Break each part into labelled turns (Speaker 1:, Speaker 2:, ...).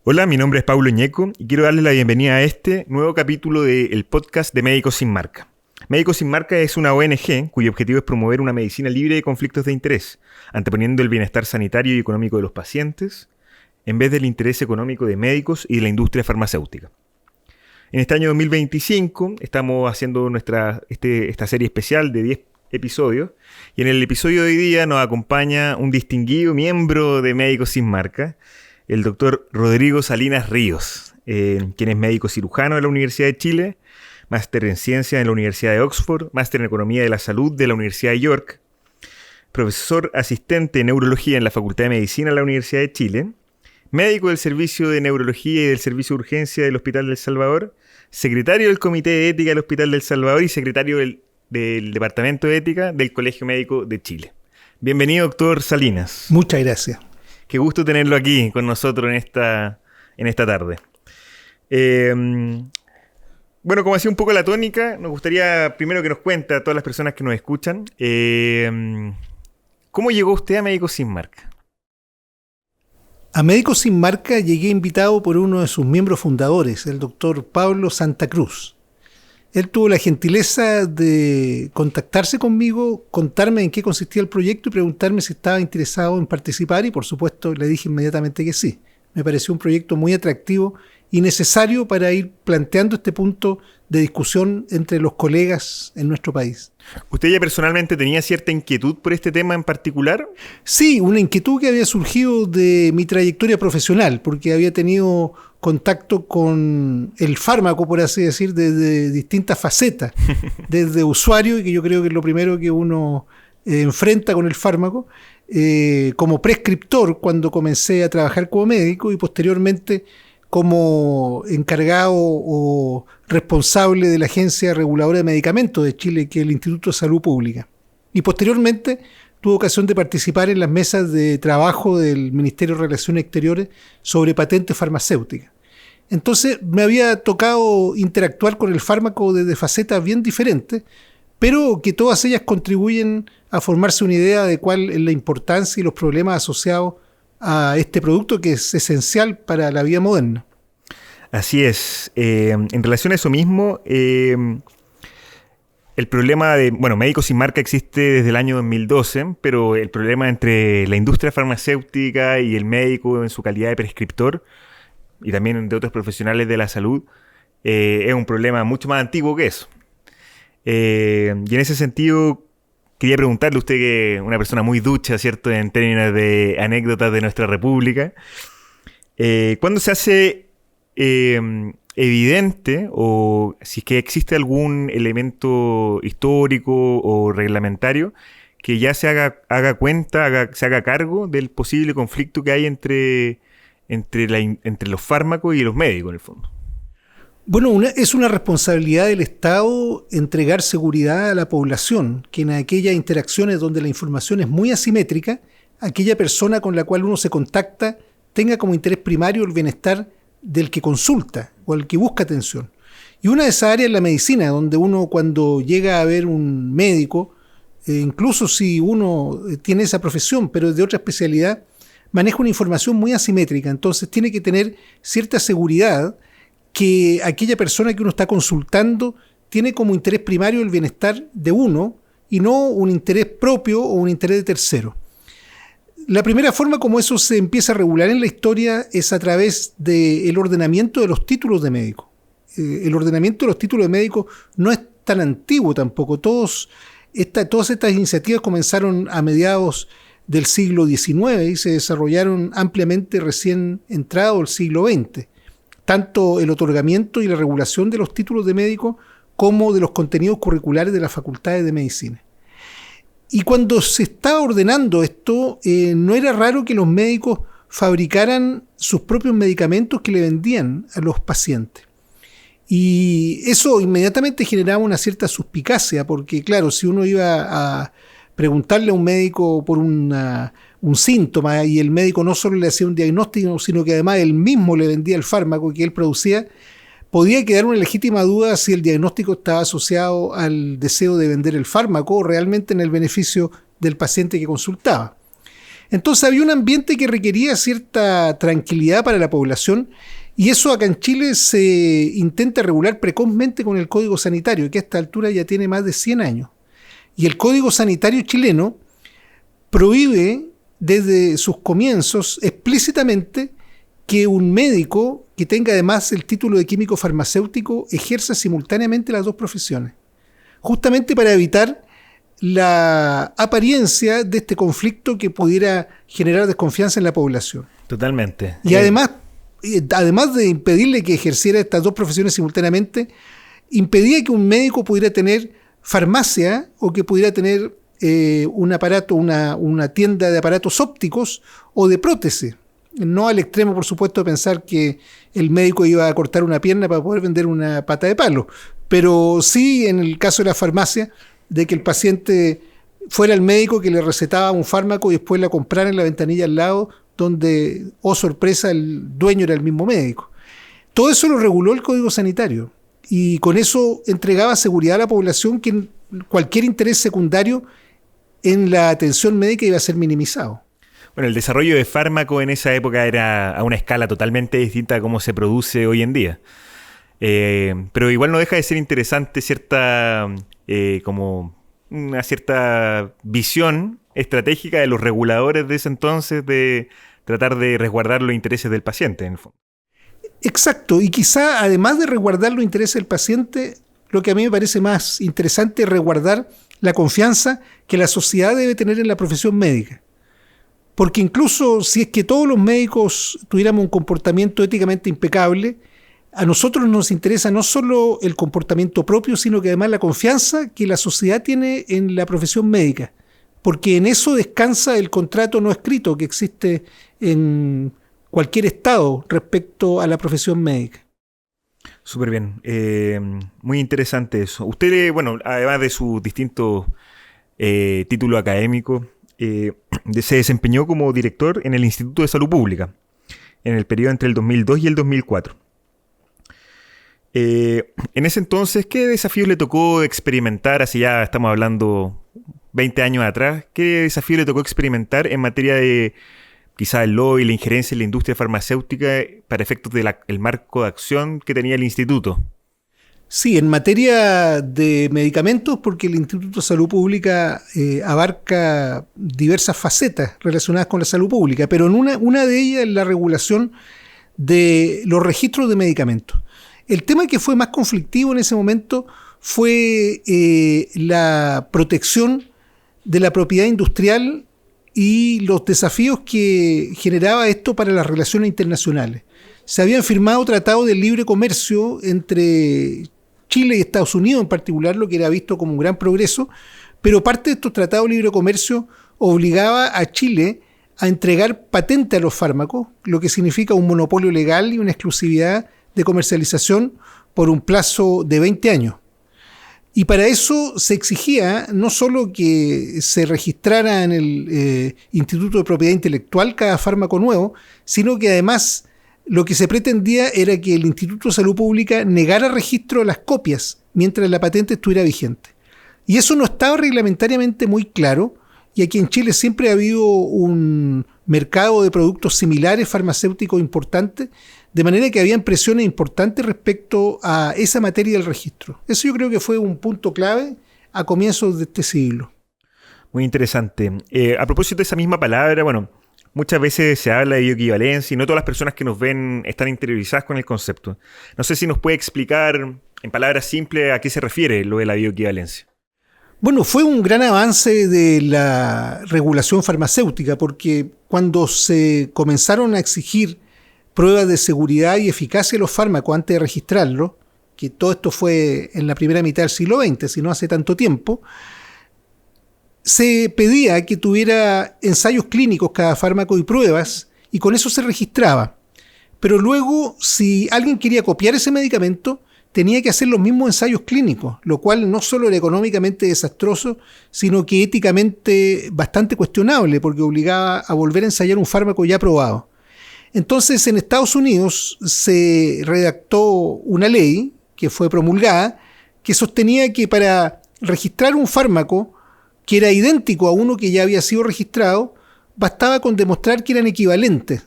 Speaker 1: Hola, mi nombre es Paulo Ñeco y quiero darles la bienvenida a este nuevo capítulo del podcast de Médicos Sin Marca. Médicos Sin Marca es una ONG cuyo objetivo es promover una medicina libre de conflictos de interés, anteponiendo el bienestar sanitario y económico de los pacientes, en vez del interés económico de médicos y de la industria farmacéutica. En este año 2025 estamos haciendo esta serie especial de 10 episodios, y en el episodio de hoy día nos acompaña un distinguido miembro de Médicos Sin Marca, el doctor Rodrigo Salinas Ríos, quien es médico cirujano de la Universidad de Chile, máster en ciencia en la Universidad de Oxford, máster en economía de la salud de la Universidad de York, profesor asistente en neurología en la Facultad de Medicina de la Universidad de Chile, médico del Servicio de Neurología y del Servicio de Urgencia del Hospital del Salvador, secretario del Comité de Ética del Hospital del Salvador y secretario del Departamento de Ética del Colegio Médico de Chile. Bienvenido, doctor Salinas.
Speaker 2: Muchas gracias.
Speaker 1: Qué gusto tenerlo aquí con nosotros en esta tarde. Bueno, como hacía un poco la tónica, nos gustaría primero que nos cuente a todas las personas que nos escuchan, ¿cómo llegó usted a Médicos Sin Marca?
Speaker 2: A Médicos Sin Marca llegué invitado por uno de sus miembros fundadores, el doctor Pablo Santa Cruz. Él tuvo la gentileza de contactarse conmigo, contarme en qué consistía el proyecto y preguntarme si estaba interesado en participar, y por supuesto le dije inmediatamente que sí. Me pareció un proyecto muy atractivo y necesario para ir planteando este punto de discusión entre los colegas en nuestro país.
Speaker 1: ¿Usted ya personalmente tenía cierta inquietud por este tema en particular?
Speaker 2: Sí, una inquietud que había surgido de mi trayectoria profesional, porque había tenido contacto con el fármaco, por así decir, desde distintas facetas, desde usuario, y que yo creo que es lo primero que uno enfrenta con el fármaco, como prescriptor cuando comencé a trabajar como médico, y posteriormente como encargado o responsable de la Agencia Reguladora de Medicamentos de Chile, que es el Instituto de Salud Pública. Y posteriormente tuve ocasión de participar en las mesas de trabajo del Ministerio de Relaciones Exteriores sobre patentes farmacéuticas. Entonces me había tocado interactuar con el fármaco desde facetas bien diferentes, pero que todas ellas contribuyen a formarse una idea de cuál es la importancia y los problemas asociados a este producto que es esencial para la vida moderna.
Speaker 1: Así es. En relación a eso mismo, el problema de... Bueno, Médicos Sin Marca existe desde el año 2012, pero el problema entre la industria farmacéutica y el médico en su calidad de prescriptor, y también de otros profesionales de la salud, es un problema mucho más antiguo que eso. Y en ese sentido, quería preguntarle a usted, que es una persona muy ducha, ¿cierto?, en términos de anécdotas de nuestra república, ¿cuándo se hace evidente, o si es que existe algún elemento histórico o reglamentario que ya se haga cargo del posible conflicto que hay entre los fármacos y los médicos, en el fondo?
Speaker 2: Bueno, es una responsabilidad del Estado entregar seguridad a la población, que en aquellas interacciones donde la información es muy asimétrica, aquella persona con la cual uno se contacta tenga como interés primario el bienestar del que consulta o el que busca atención. Y una de esas áreas es la medicina, donde uno, cuando llega a ver un médico, incluso si uno tiene esa profesión, pero es de otra especialidad, maneja una información muy asimétrica. Entonces tiene que tener cierta seguridad que aquella persona que uno está consultando tiene como interés primario el bienestar de uno y no un interés propio o un interés de tercero. La primera forma como eso se empieza a regular en la historia es a través del ordenamiento de los títulos de médico. El ordenamiento de los títulos de médico no es tan antiguo tampoco. Todas estas iniciativas comenzaron a mediados del siglo XIX y se desarrollaron ampliamente recién entrado el siglo XX. Tanto el otorgamiento y la regulación de los títulos de médico como de los contenidos curriculares de las facultades de medicina. Y cuando se estaba ordenando esto, no era raro que los médicos fabricaran sus propios medicamentos que le vendían a los pacientes. Y eso inmediatamente generaba una cierta suspicacia, porque claro, si uno iba a preguntarle a un médico por un síntoma y el médico no solo le hacía un diagnóstico, sino que además él mismo le vendía el fármaco que él producía, podía quedar una legítima duda si el diagnóstico estaba asociado al deseo de vender el fármaco o realmente en el beneficio del paciente que consultaba. Entonces había un ambiente que requería cierta tranquilidad para la población, y eso acá en Chile se intenta regular precozmente con el Código Sanitario, que a esta altura ya tiene más de 100 años. Y el Código Sanitario chileno prohíbe desde sus comienzos explícitamente que un médico que tenga además el título de químico farmacéutico ejerza simultáneamente las dos profesiones, justamente para evitar la apariencia de este conflicto que pudiera generar desconfianza en la población.
Speaker 1: Totalmente.
Speaker 2: Y además de impedirle que ejerciera estas dos profesiones simultáneamente, impedía que un médico pudiera tener farmacia o que pudiera tener un aparato, una tienda de aparatos ópticos o de prótesis. No al extremo, por supuesto, de pensar que el médico iba a cortar una pierna para poder vender una pata de palo, pero sí, en el caso de la farmacia, de que el paciente fuera el médico que le recetaba un fármaco y después la comprara en la ventanilla al lado, donde, oh sorpresa, el dueño era el mismo médico. Todo eso lo reguló el Código Sanitario, y con eso entregaba seguridad a la población que cualquier interés secundario en la atención médica iba a ser minimizado.
Speaker 1: Bueno, el desarrollo de fármaco en esa época era a una escala totalmente distinta a cómo se produce hoy en día. Pero igual no deja de ser interesante como una cierta visión estratégica de los reguladores de ese entonces de tratar de resguardar los intereses del paciente, en el fondo.
Speaker 2: Exacto, y quizá además de resguardar los intereses del paciente, lo que a mí me parece más interesante es resguardar la confianza que la sociedad debe tener en la profesión médica. Porque incluso si es que todos los médicos tuviéramos un comportamiento éticamente impecable, a nosotros nos interesa no solo el comportamiento propio, sino que además la confianza que la sociedad tiene en la profesión médica. Porque en eso descansa el contrato no escrito que existe en cualquier estado respecto a la profesión médica.
Speaker 1: Súper bien. Muy interesante eso. Usted, bueno, además de sus distintos títulos académicos, se desempeñó como director en el Instituto de Salud Pública en el periodo entre el 2002 y el 2004. En ese entonces, ¿qué desafíos le tocó experimentar? Así ya estamos hablando 20 años atrás. ¿Qué desafío le tocó experimentar en materia de quizá el lobby y la injerencia en la industria farmacéutica para efectos del marco de acción que tenía el instituto?
Speaker 2: Sí, en materia de medicamentos, porque el Instituto de Salud Pública abarca diversas facetas relacionadas con la salud pública, pero en una de ellas es la regulación de los registros de medicamentos. El tema que fue más conflictivo en ese momento fue la protección de la propiedad industrial y los desafíos que generaba esto para las relaciones internacionales. Se habían firmado tratados de libre comercio entre Chile y Estados Unidos en particular, lo que era visto como un gran progreso, pero parte de estos tratados de libre comercio obligaba a Chile a entregar patente a los fármacos, lo que significa un monopolio legal y una exclusividad de comercialización por un plazo de 20 años. Y para eso se exigía no solo que se registrara en el Instituto de Propiedad Intelectual cada fármaco nuevo, sino que además lo que se pretendía era que el Instituto de Salud Pública negara registro de las copias mientras la patente estuviera vigente. Y eso no estaba reglamentariamente muy claro, y aquí en Chile siempre ha habido un mercado de productos similares farmacéuticos importantes, de manera que habían presiones importantes respecto a esa materia del registro. Eso yo creo que fue un punto clave a comienzos de este siglo.
Speaker 1: Muy interesante. A propósito de esa misma palabra, bueno, muchas veces se habla de bioequivalencia y no todas las personas que nos ven están interiorizadas con el concepto. No sé si nos puede explicar en palabras simples a qué se refiere lo de la bioequivalencia.
Speaker 2: Bueno, fue un gran avance de la regulación farmacéutica, porque cuando se comenzaron a exigir pruebas de seguridad y eficacia de los fármacos antes de registrarlos, que todo esto fue en la primera mitad del siglo XX, si no hace tanto tiempo, se pedía que tuviera ensayos clínicos cada fármaco y pruebas, y con eso se registraba. Pero luego, si alguien quería copiar ese medicamento, tenía que hacer los mismos ensayos clínicos, lo cual no solo era económicamente desastroso, sino que éticamente bastante cuestionable, porque obligaba a volver a ensayar un fármaco ya probado. Entonces, en Estados Unidos se redactó una ley que fue promulgada que sostenía que para registrar un fármaco que era idéntico a uno que ya había sido registrado, bastaba con demostrar que eran equivalentes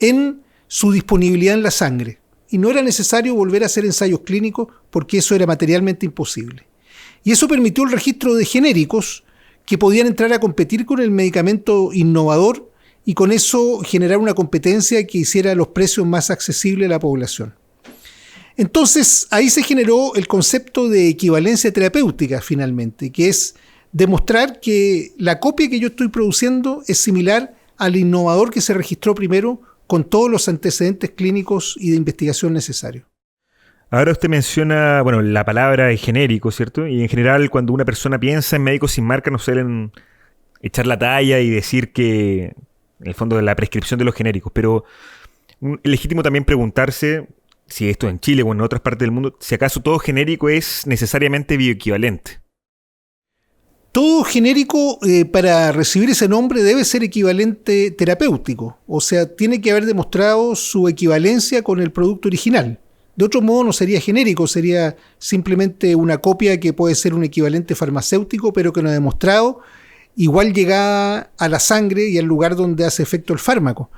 Speaker 2: en su disponibilidad en la sangre. Y no era necesario volver a hacer ensayos clínicos porque eso era materialmente imposible. Y eso permitió el registro de genéricos que podían entrar a competir con el medicamento innovador y con eso generar una competencia que hiciera los precios más accesibles a la población. Entonces, ahí se generó el concepto de equivalencia terapéutica finalmente, que es demostrar que la copia que yo estoy produciendo es similar al innovador que se registró primero con todos los antecedentes clínicos y de investigación necesarios.
Speaker 1: Ahora usted menciona, bueno, la palabra es genérico, ¿cierto? Y en general, cuando una persona piensa en médicos sin marca, nos suelen echar la talla y decir que, en el fondo, de la prescripción de los genéricos. Pero es legítimo también preguntarse, si esto en Chile o en otras partes del mundo, si acaso todo genérico es necesariamente bioequivalente.
Speaker 2: Todo genérico para recibir ese nombre debe ser equivalente terapéutico, o sea, tiene que haber demostrado su equivalencia con el producto original. De otro modo no sería genérico, sería simplemente una copia que puede ser un equivalente farmacéutico, pero que no ha demostrado igual llegada a la sangre y al lugar donde hace efecto el fármaco.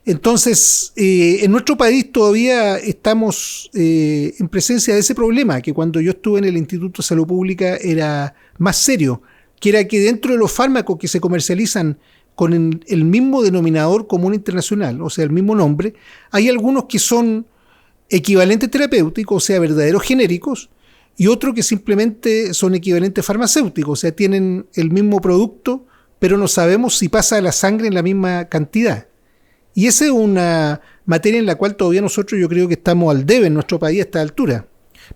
Speaker 2: Entonces, en nuestro país todavía estamos en presencia de ese problema, que cuando yo estuve en el Instituto de Salud Pública era más serio, que era que dentro de los fármacos que se comercializan con el mismo denominador común internacional, o sea, el mismo nombre, hay algunos que son equivalentes terapéuticos, o sea, verdaderos genéricos, y otros que simplemente son equivalentes farmacéuticos, o sea, tienen el mismo producto, pero no sabemos si pasa a la sangre en la misma cantidad. Y esa es una materia en la cual todavía nosotros yo creo que estamos al debe en nuestro país a esta altura.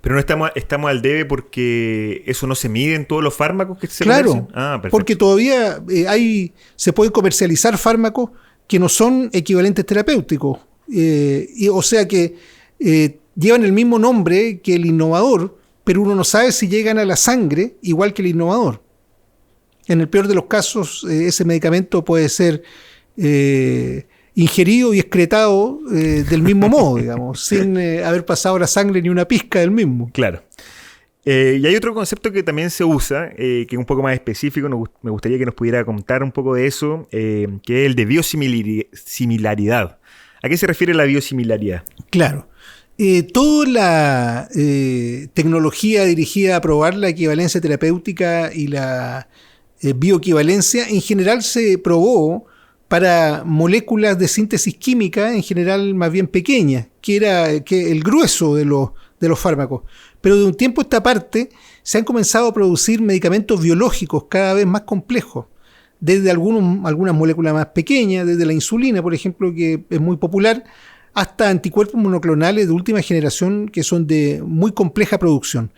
Speaker 1: Pero no estamos al debe porque eso no se mide en todos los fármacos que se
Speaker 2: comercializan.
Speaker 1: Claro,
Speaker 2: porque todavía se pueden comercializar fármacos que no son equivalentes terapéuticos. O sea que llevan el mismo nombre que el innovador, pero uno no sabe si llegan a la sangre igual que el innovador. En el peor de los casos, ese medicamento puede ser ingerido y excretado del mismo modo, digamos, sin haber pasado la sangre ni una pizca del mismo.
Speaker 1: Claro. Y hay otro concepto que también se usa, que es un poco más específico, me gustaría que nos pudiera contar un poco de eso, que es el de biosimilaridad. ¿A qué se refiere la biosimilaridad?
Speaker 2: Claro. Toda la tecnología dirigida a probar la equivalencia terapéutica y la bioequivalencia en general se probó para moléculas de síntesis química, en general más bien pequeñas, que era el grueso de los fármacos. Pero de un tiempo a esta parte se han comenzado a producir medicamentos biológicos cada vez más complejos, desde algunas moléculas más pequeñas, desde la insulina, por ejemplo, que es muy popular, hasta anticuerpos monoclonales de última generación que son de muy compleja producción.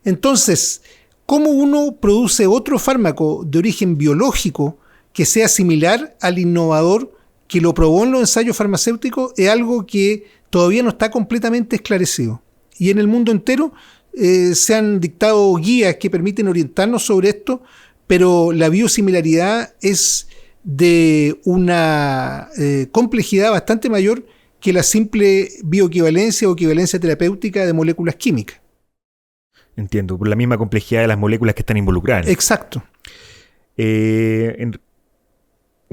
Speaker 2: Entonces, ¿cómo uno produce otro fármaco de origen biológico que sea similar al innovador que lo probó en los ensayos farmacéuticos? Es algo que todavía no está completamente esclarecido. Y en el mundo entero se han dictado guías que permiten orientarnos sobre esto, pero la biosimilaridad es de una complejidad bastante mayor que la simple bioequivalencia o equivalencia terapéutica de moléculas químicas.
Speaker 1: Entiendo, por la misma complejidad de las moléculas que están involucradas.
Speaker 2: Exacto.
Speaker 1: Una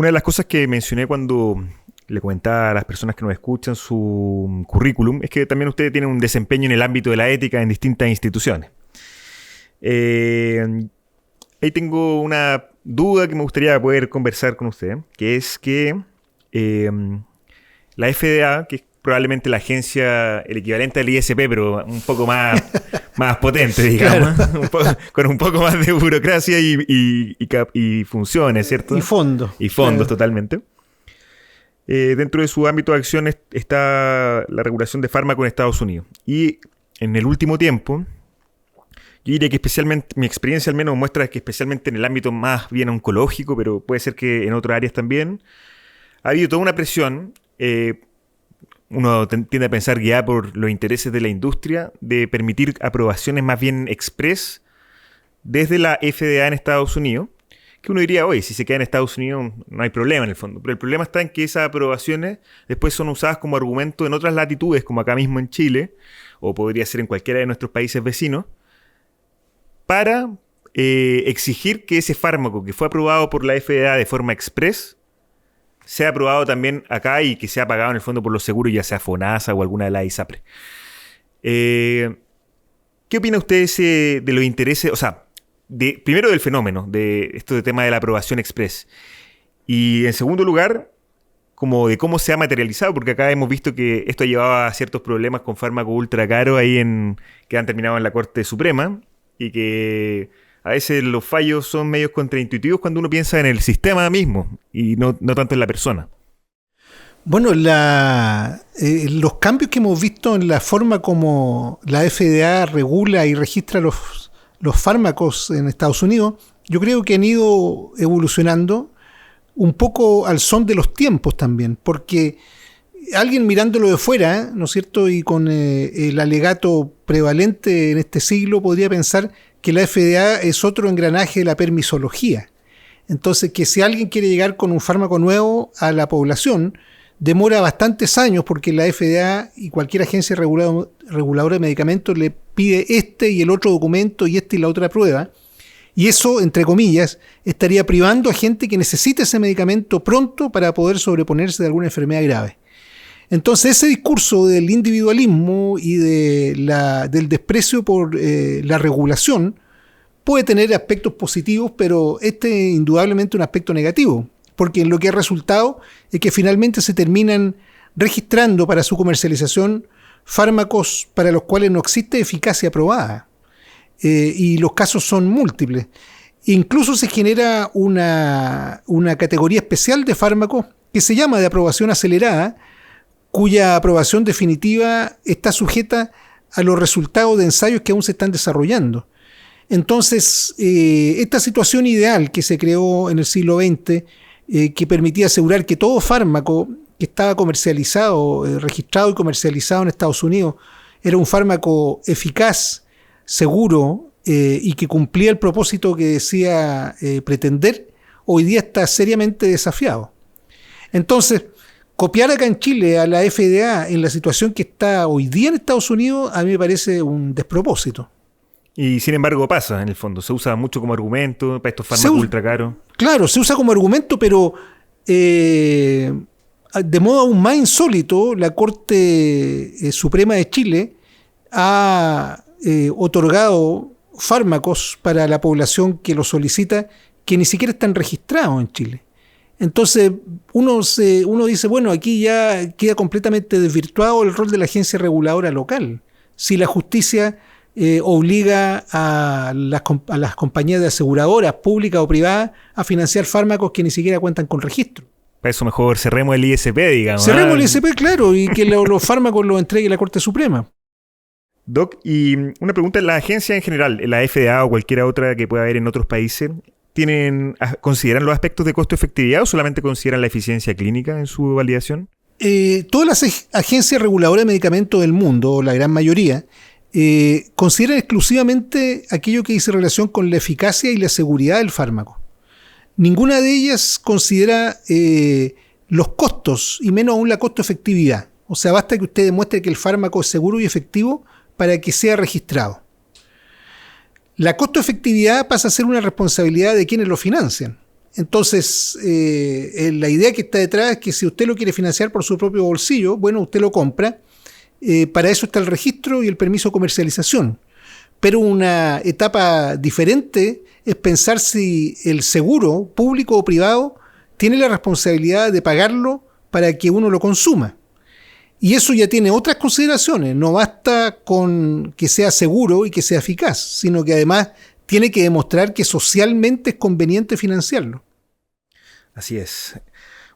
Speaker 1: de las cosas que mencioné cuando le comentaba a las personas que nos escuchan su currículum es que también ustedes tienen un desempeño en el ámbito de la ética en distintas instituciones. Ahí tengo una duda que me gustaría poder conversar con usted, que es que la FDA, que es probablemente la agencia, el equivalente al ISP, pero un poco más potente, digamos,
Speaker 2: Claro.
Speaker 1: con un poco más de burocracia y funciones, ¿cierto?
Speaker 2: Y fondos.
Speaker 1: Y fondos, totalmente. Dentro de su ámbito de acción está la regulación de fármacos en Estados Unidos. Y en el último tiempo, yo diría que especialmente, mi experiencia al menos muestra que especialmente en el ámbito más bien oncológico, pero puede ser que en otras áreas también, ha habido toda una presión, uno tiende a pensar guiada por los intereses de la industria, de permitir aprobaciones más bien express desde la FDA en Estados Unidos, que uno diría, oye, si se queda en Estados Unidos no hay problema en el fondo. Pero el problema está en que esas aprobaciones después son usadas como argumento en otras latitudes, como acá mismo en Chile, o podría ser en cualquiera de nuestros países vecinos, para exigir que ese fármaco que fue aprobado por la FDA de forma express sea aprobado también acá y que sea pagado en el fondo por los seguros, ya sea FONASA o alguna de las ISAPRE. ¿Qué opina usted de los intereses, o sea, primero del fenómeno, de esto de tema de la aprobación express? Y en segundo lugar, como de cómo se ha materializado, porque acá hemos visto que esto ha llevado a ciertos problemas con fármacos ultra caros que han terminado en la Corte Suprema y que a veces los fallos son medios contraintuitivos cuando uno piensa en el sistema mismo y no tanto en la persona.
Speaker 2: Bueno, los cambios que hemos visto en la forma como la FDA regula y registra los fármacos en Estados Unidos, yo creo que han ido evolucionando un poco al son de los tiempos también, porque alguien mirándolo de fuera, ¿no es cierto?, y con el alegato prevalente en este siglo, podría pensar que la FDA es otro engranaje de la permisología. Entonces, que si alguien quiere llegar con un fármaco nuevo a la población, demora bastantes años porque la FDA y cualquier agencia reguladora de medicamentos le pide este y el otro documento y esta y la otra prueba. Y eso, entre comillas, estaría privando a gente que necesita ese medicamento pronto para poder sobreponerse de alguna enfermedad grave. Entonces, ese discurso del individualismo y del desprecio por la regulación puede tener aspectos positivos, pero indudablemente un aspecto negativo, porque lo que ha resultado es que finalmente se terminan registrando para su comercialización fármacos para los cuales no existe eficacia probada. Y los casos son múltiples. Incluso se genera una categoría especial de fármacos que se llama de aprobación acelerada, cuya aprobación definitiva está sujeta a los resultados de ensayos que aún se están desarrollando. Entonces, esta situación ideal que se creó en el siglo XX, que permitía asegurar que todo fármaco que estaba comercializado, registrado y comercializado en Estados Unidos, era un fármaco eficaz, seguro y que cumplía el propósito que decía pretender, hoy día está seriamente desafiado. Entonces, copiar acá en Chile a la FDA en la situación que está hoy día en Estados Unidos, a mí me parece un despropósito.
Speaker 1: Y sin embargo pasa, en el fondo. Se usa mucho como argumento para estos fármacos ultra caros.
Speaker 2: Claro, se usa como argumento, pero de modo aún más insólito, la Corte Suprema de Chile ha otorgado fármacos para la población que los solicita que ni siquiera están registrados en Chile. Entonces uno dice, bueno, aquí ya queda completamente desvirtuado el rol de la agencia reguladora local. Si la justicia obliga a las compañías de aseguradoras públicas o privadas a financiar fármacos que ni siquiera cuentan con registro.
Speaker 1: Para eso mejor cerremos el ISP, digamos.
Speaker 2: Cerremos el ISP, claro, y que los fármacos los entregue la Corte Suprema.
Speaker 1: Doc, y una pregunta, ¿la agencia en general, la FDA o cualquier otra que pueda haber en otros países, consideran los aspectos de costo-efectividad o solamente consideran la eficiencia clínica en su validación?
Speaker 2: Todas las agencias reguladoras de medicamentos del mundo, la gran mayoría, consideran exclusivamente aquello que dice relación con la eficacia y la seguridad del fármaco. Ninguna de ellas considera los costos y menos aún la costo-efectividad. O sea, basta que usted demuestre que el fármaco es seguro y efectivo para que sea registrado. La costo-efectividad pasa a ser una responsabilidad de quienes lo financian. Entonces, la idea que está detrás es que si usted lo quiere financiar por su propio bolsillo, bueno, usted lo compra. Para eso está el registro y el permiso de comercialización. Pero una etapa diferente es pensar si el seguro, público o privado, tiene la responsabilidad de pagarlo para que uno lo consuma. Y eso ya tiene otras consideraciones. No basta con que sea seguro y que sea eficaz, sino que además tiene que demostrar que socialmente es conveniente financiarlo.
Speaker 1: Así es.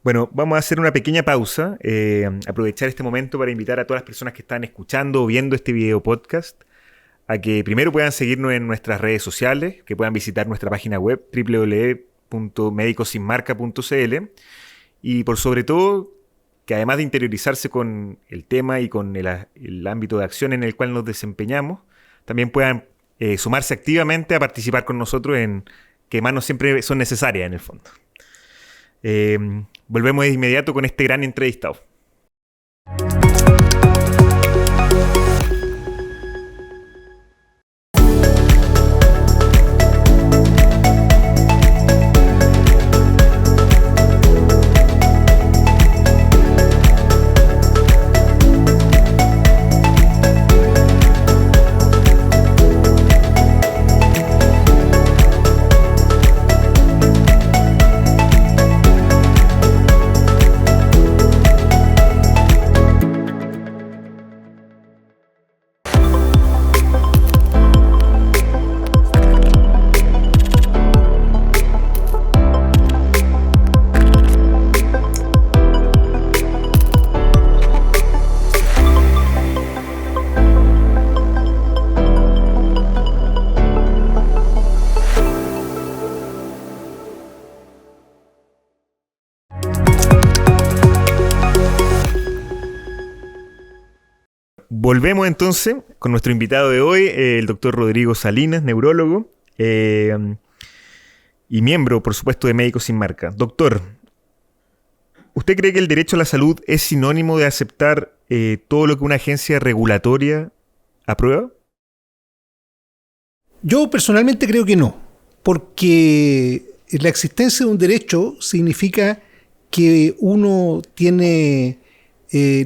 Speaker 1: Bueno, vamos a hacer una pequeña pausa, aprovechar este momento para invitar a todas las personas que están escuchando o viendo este video podcast a que primero puedan seguirnos en nuestras redes sociales, que puedan visitar nuestra página web www.medicosinmarca.cl y por sobre todo que además de interiorizarse con el tema y con el ámbito de acción en el cual nos desempeñamos, también puedan sumarse activamente a participar con nosotros en que manos siempre son necesarias en el fondo. Volvemos de inmediato con este gran entrevistado. volvemos entonces con nuestro invitado de hoy, el doctor Rodrigo Salinas, neurólogo y miembro, por supuesto, de Médicos Sin Marca. Doctor, ¿usted cree que el derecho a la salud es sinónimo de aceptar todo lo que una agencia regulatoria aprueba?
Speaker 2: Yo personalmente creo que no, porque la existencia de un derecho significa que uno tiene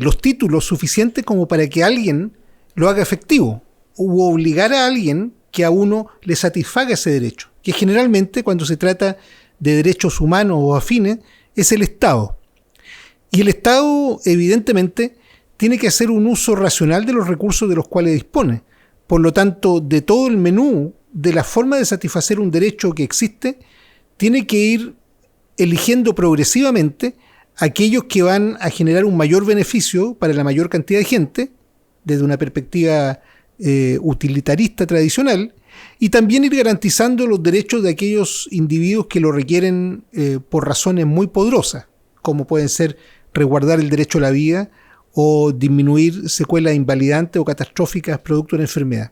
Speaker 2: los títulos suficientes como para que alguien lo haga efectivo u obligar a alguien que a uno le satisfaga ese derecho, que generalmente cuando se trata de derechos humanos o afines es el Estado. Y el Estado evidentemente tiene que hacer un uso racional de los recursos de los cuales dispone. Por lo tanto, de todo el menú de la forma de satisfacer un derecho que existe, tiene que ir eligiendo progresivamente aquellos que van a generar un mayor beneficio para la mayor cantidad de gente, desde una perspectiva utilitarista tradicional, y también ir garantizando los derechos de aquellos individuos que lo requieren por razones muy poderosas, como pueden ser resguardar el derecho a la vida o disminuir secuelas invalidantes o catastróficas producto de la enfermedad.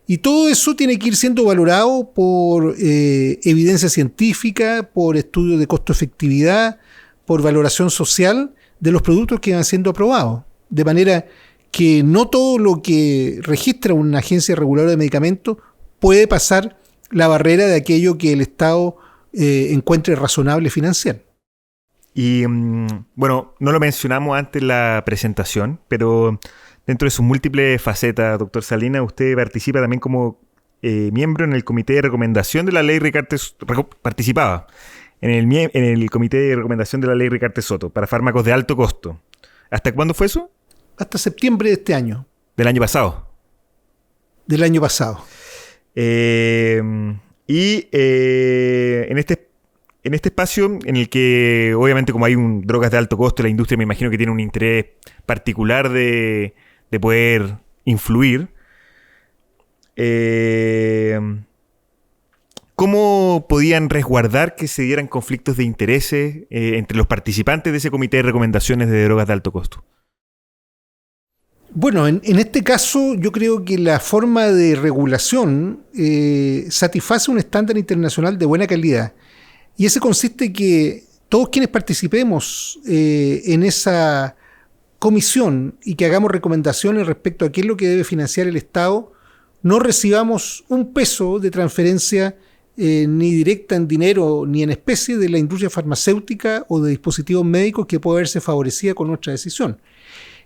Speaker 2: Y todo eso tiene que ir siendo valorado por evidencia científica, por estudios de costo-efectividad, por valoración social de los productos que van siendo aprobados. De manera que no todo lo que registra una agencia reguladora de medicamentos puede pasar la barrera de aquello que el Estado encuentre razonable financiar.
Speaker 1: Y bueno, no lo mencionamos antes en la presentación, pero dentro de sus múltiples facetas, doctor Salinas, usted participa también como miembro en el comité de recomendación de la ley participaba en el comité de recomendación de la ley Ricarte-Soto para fármacos de alto costo. ¿Hasta cuándo fue eso?
Speaker 2: Hasta septiembre de este año.
Speaker 1: ¿Del año pasado?
Speaker 2: Del año pasado.
Speaker 1: En este espacio en el que obviamente como hay drogas de alto costo, la industria me imagino que tiene un interés particular de poder influir. ¿Cómo podían resguardar que se dieran conflictos de intereses entre los participantes de ese comité de recomendaciones de drogas de alto costo?
Speaker 2: Bueno, en este caso yo creo que la forma de regulación satisface un estándar internacional de buena calidad. Y ese consiste en que todos quienes participemos en esa comisión y que hagamos recomendaciones respecto a qué es lo que debe financiar el Estado, no recibamos un peso de transferencia ni directa en dinero ni en especie de la industria farmacéutica o de dispositivos médicos que pueda verse favorecida con nuestra decisión.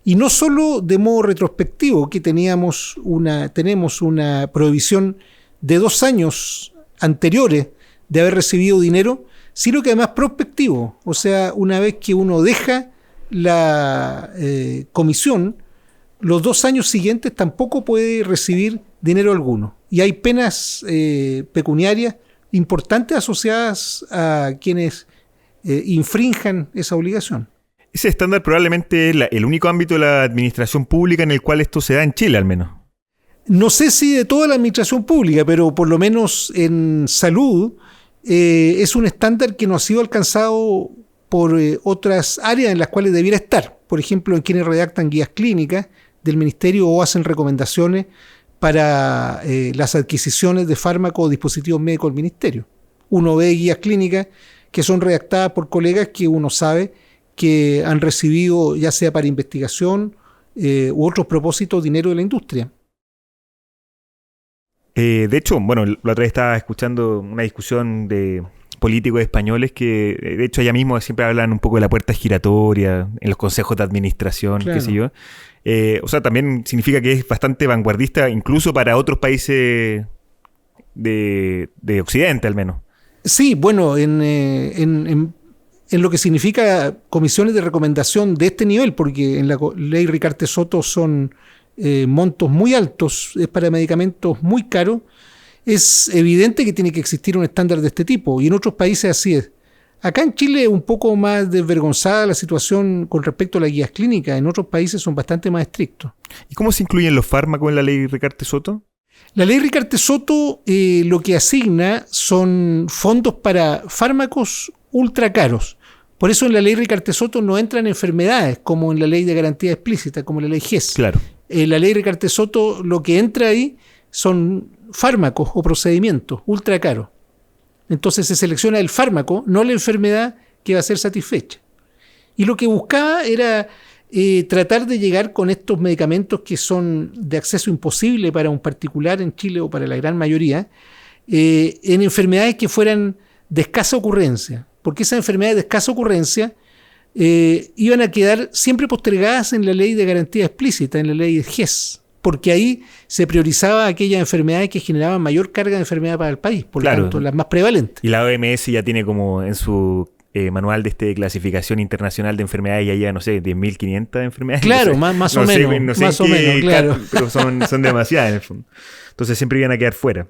Speaker 2: Y no solo de modo retrospectivo, que tenemos una prohibición de 2 años anteriores de haber recibido dinero, sino que además prospectivo. O sea, una vez que uno deja la comisión, los 2 años siguientes tampoco puede recibir dinero alguno. Y hay penas pecuniarias importantes asociadas a quienes infrinjan esa obligación.
Speaker 1: Ese estándar probablemente es el único ámbito de la administración pública en el cual esto se da en Chile, al menos.
Speaker 2: No sé si de toda la administración pública, pero por lo menos en salud es un estándar que no ha sido alcanzado por otras áreas en las cuales debiera estar. Por ejemplo, en quienes redactan guías clínicas del Ministerio o hacen recomendaciones para las adquisiciones de fármacos o dispositivos médicos del Ministerio. Uno ve guías clínicas que son redactadas por colegas que uno sabe que han recibido, ya sea para investigación u otros propósitos, dinero de la industria.
Speaker 1: De hecho, bueno, la otra vez estaba escuchando una discusión de políticos españoles que, de hecho, allá mismo siempre hablan un poco de la puerta giratoria en los consejos de administración,
Speaker 2: claro.
Speaker 1: Qué sé yo. O sea, también significa que es bastante vanguardista, incluso para otros países de Occidente, al menos.
Speaker 2: Sí, bueno, en lo que significa comisiones de recomendación de este nivel, porque en la ley Ricarte-Soto son montos muy altos, es para medicamentos muy caros, es evidente que tiene que existir un estándar de este tipo, y en otros países así es. Acá en Chile es un poco más desvergonzada la situación con respecto a las guías clínicas, en otros países son bastante más estrictos.
Speaker 1: ¿Y cómo se incluyen los fármacos en la ley Ricarte-Soto?
Speaker 2: La ley Ricarte-Soto lo que asigna son fondos para fármacos ultra caros. Por eso en la ley Ricarte-Soto no entran enfermedades como en la ley de garantía explícita, como la ley GES.
Speaker 1: Claro.
Speaker 2: la ley Recarte Soto lo que entra ahí son fármacos o procedimientos ultra caros. Entonces se selecciona el fármaco, no la enfermedad que va a ser satisfecha. Y lo que buscaba era tratar de llegar con estos medicamentos que son de acceso imposible para un particular en Chile o para la gran mayoría, en enfermedades que fueran de escasa ocurrencia, porque esas enfermedades de escasa ocurrencia iban a quedar siempre postergadas en la ley de garantía explícita, en la ley de GES, porque ahí se priorizaba aquellas enfermedades que generaban mayor carga de enfermedad para el país, por lo tanto, las más prevalentes.
Speaker 1: Y la OMS ya tiene como en su manual de clasificación internacional de enfermedades, ya lleva, no sé, 10.500 enfermedades.
Speaker 2: Claro,
Speaker 1: no sé,
Speaker 2: más o menos. Más o menos, claro.
Speaker 1: Pero son demasiadas en el fondo. Entonces siempre iban a quedar fuera.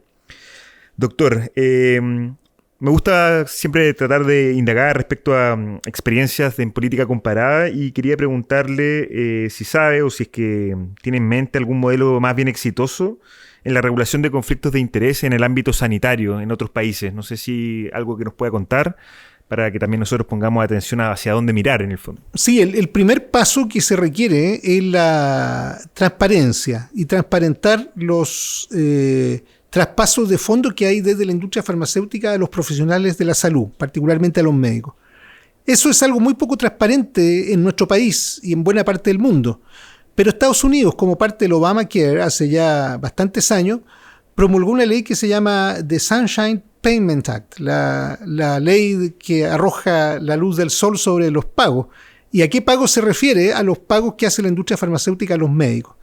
Speaker 1: Doctor, me gusta siempre tratar de indagar respecto a experiencias en política comparada y quería preguntarle si sabe o si es que tiene en mente algún modelo más bien exitoso en la regulación de conflictos de interés en el ámbito sanitario en otros países. No sé si algo que nos pueda contar para que también nosotros pongamos atención hacia dónde mirar en el fondo.
Speaker 2: Sí, el primer paso que se requiere es la transparencia y transparentar los traspasos de fondos que hay desde la industria farmacéutica a los profesionales de la salud, particularmente a los médicos. Eso es algo muy poco transparente en nuestro país y en buena parte del mundo. Pero Estados Unidos, como parte del Obamacare, hace ya bastantes años, promulgó una ley que se llama The Sunshine Payment Act, la ley que arroja la luz del sol sobre los pagos. ¿Y a qué pagos se refiere? A los pagos que hace la industria farmacéutica a los médicos.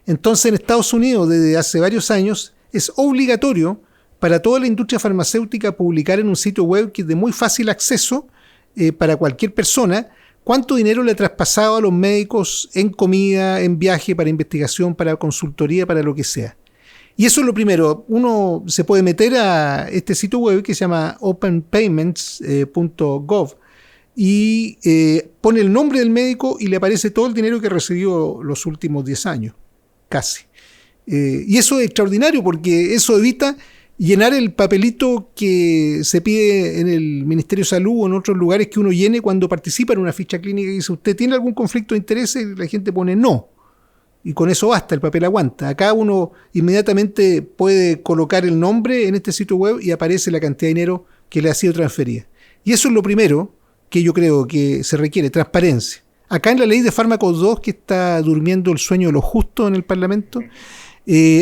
Speaker 2: Entonces, en Estados Unidos, desde hace varios años, es obligatorio para toda la industria farmacéutica publicar en un sitio web que es de muy fácil acceso para cualquier persona cuánto dinero le ha traspasado a los médicos en comida, en viaje, para investigación, para consultoría, para lo que sea. Y eso es lo primero. Uno se puede meter a este sitio web que se llama openpayments.gov y pone el nombre del médico y le aparece todo el dinero que recibió los últimos 10 años, casi. Y eso es extraordinario porque eso evita llenar el papelito que se pide en el Ministerio de Salud o en otros lugares que uno llene cuando participa en una ficha clínica y dice, ¿usted tiene algún conflicto de interés? Y la gente pone no. Y con eso basta, el papel aguanta. Acá uno inmediatamente puede colocar el nombre en este sitio web y aparece la cantidad de dinero que le ha sido transferida. Y eso es lo primero que yo creo que se requiere, transparencia. Acá en la ley de fármacos 2, que está durmiendo el sueño de los justos en el Parlamento,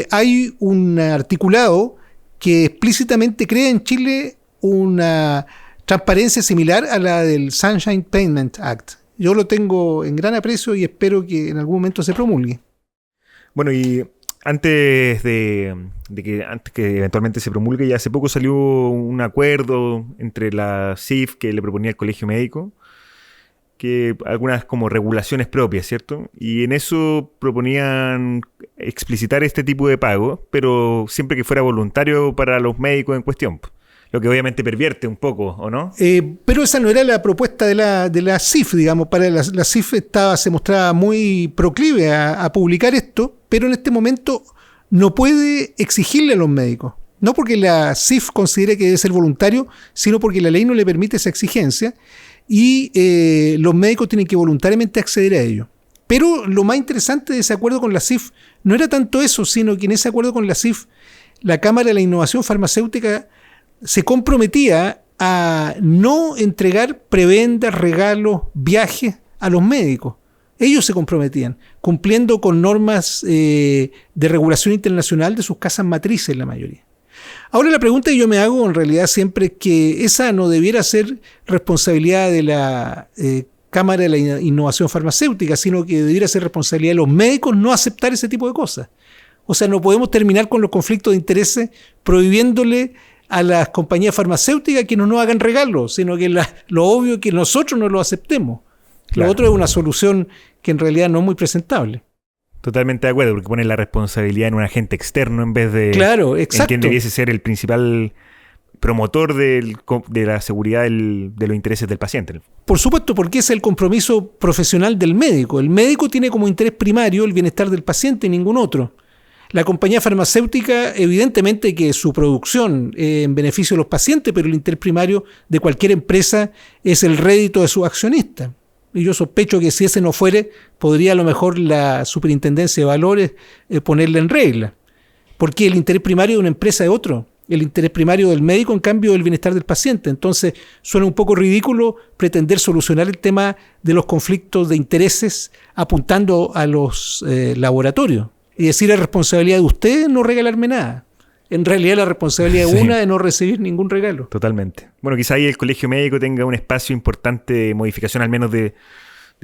Speaker 2: hay un articulado que explícitamente crea en Chile una transparencia similar a la del Sunshine Payment Act. Yo lo tengo en gran aprecio y espero que en algún momento se promulgue.
Speaker 1: Bueno, y antes que eventualmente se promulgue, ya hace poco salió un acuerdo entre la CIF que le proponía el Colegio Médico, que algunas como regulaciones propias, ¿cierto? Y en eso proponían explicitar este tipo de pago, pero siempre que fuera voluntario para los médicos en cuestión. Lo que obviamente pervierte un poco, ¿o no?
Speaker 2: Pero esa no era la propuesta de la CIF, digamos. Para la CIF se mostraba muy proclive a publicar esto, pero en este momento no puede exigirle a los médicos. No porque la CIF considere que debe ser voluntario, sino porque la ley no le permite esa exigencia y los médicos tienen que voluntariamente acceder a ello. Pero lo más interesante de ese acuerdo con la CIF no era tanto eso, sino que en ese acuerdo con la CIF, la Cámara de la Innovación Farmacéutica se comprometía a no entregar prebendas, regalos, viajes a los médicos. Ellos se comprometían, cumpliendo con normas de regulación internacional de sus casas matrices, la mayoría. Ahora la pregunta que yo me hago en realidad siempre es que esa no debiera ser responsabilidad de la Cámara de la Innovación Farmacéutica, sino que debiera ser responsabilidad de los médicos no aceptar ese tipo de cosas. O sea, no podemos terminar con los conflictos de intereses prohibiéndole a las compañías farmacéuticas que no nos hagan regalos, sino que lo obvio es que nosotros no lo aceptemos. Claro. Lo otro es una solución que en realidad no es muy presentable.
Speaker 1: Totalmente de acuerdo, porque pone la responsabilidad en un agente externo en vez de
Speaker 2: claro, exacto,
Speaker 1: en quien debiese ser el principal promotor de la seguridad de los intereses del paciente.
Speaker 2: Por supuesto, porque es el compromiso profesional del médico. El médico tiene como interés primario el bienestar del paciente y ningún otro. La compañía farmacéutica, evidentemente que su producción en beneficio de los pacientes, pero el interés primario de cualquier empresa es el rédito de sus accionistas. Y yo sospecho que si ese no fuere, podría a lo mejor la Superintendencia de Valores ponerla en regla. Porque el interés primario de una empresa es otro. El interés primario del médico, en cambio, es el bienestar del paciente. Entonces, suena un poco ridículo pretender solucionar el tema de los conflictos de intereses apuntando a los laboratorios. Y decir, es responsabilidad de usted no regalarme nada. En realidad, la responsabilidad de una de no recibir ningún regalo.
Speaker 1: Totalmente. Bueno, quizá ahí el colegio médico tenga un espacio importante de modificación, al menos de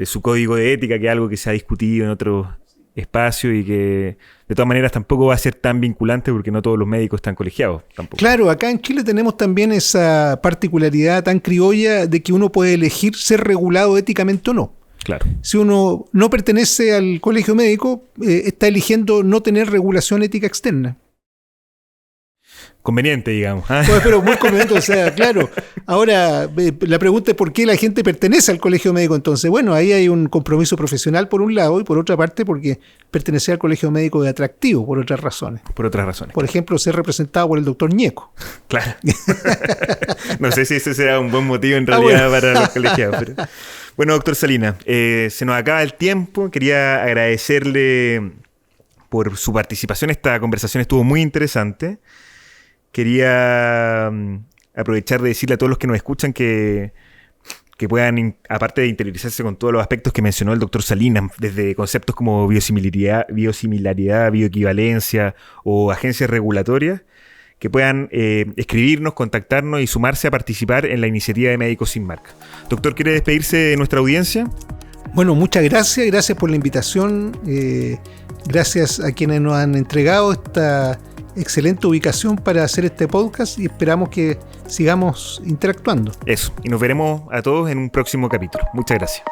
Speaker 1: su código de ética, que es algo que se ha discutido en otros espacios y que de todas maneras tampoco va a ser tan vinculante porque no todos los médicos están colegiados tampoco.
Speaker 2: Claro, acá en Chile tenemos también esa particularidad tan criolla de que uno puede elegir ser regulado éticamente o no.
Speaker 1: Claro.
Speaker 2: Si uno no pertenece al colegio médico, está eligiendo no tener regulación ética externa.
Speaker 1: Conveniente, digamos.
Speaker 2: Pues, pero muy conveniente, o sea, claro. Ahora, la pregunta es por qué la gente pertenece al colegio médico. Entonces, bueno, ahí hay un compromiso profesional por un lado y por otra parte porque pertenecer al colegio médico es atractivo por otras razones.
Speaker 1: Por otras razones.
Speaker 2: Por ejemplo, ser representado por el doctor Ñeco.
Speaker 1: Claro. No sé si ese será un buen motivo en realidad para los colegiados. Pero... Bueno, doctor Salinas, se nos acaba el tiempo. Quería agradecerle por su participación. Esta conversación estuvo muy interesante. Quería aprovechar de decirle a todos los que nos escuchan que puedan, aparte de interiorizarse con todos los aspectos que mencionó el doctor Salinas, desde conceptos como biosimilaridad, bioequivalencia o agencias regulatorias, que puedan escribirnos, contactarnos y sumarse a participar en la iniciativa de Médicos Sin Marca. Doctor, ¿quiere despedirse de nuestra audiencia?
Speaker 2: Bueno, muchas gracias por la invitación, gracias a quienes nos han entregado esta excelente ubicación para hacer este podcast y esperamos que sigamos interactuando.
Speaker 1: Eso, y nos veremos a todos en un próximo capítulo. Muchas gracias.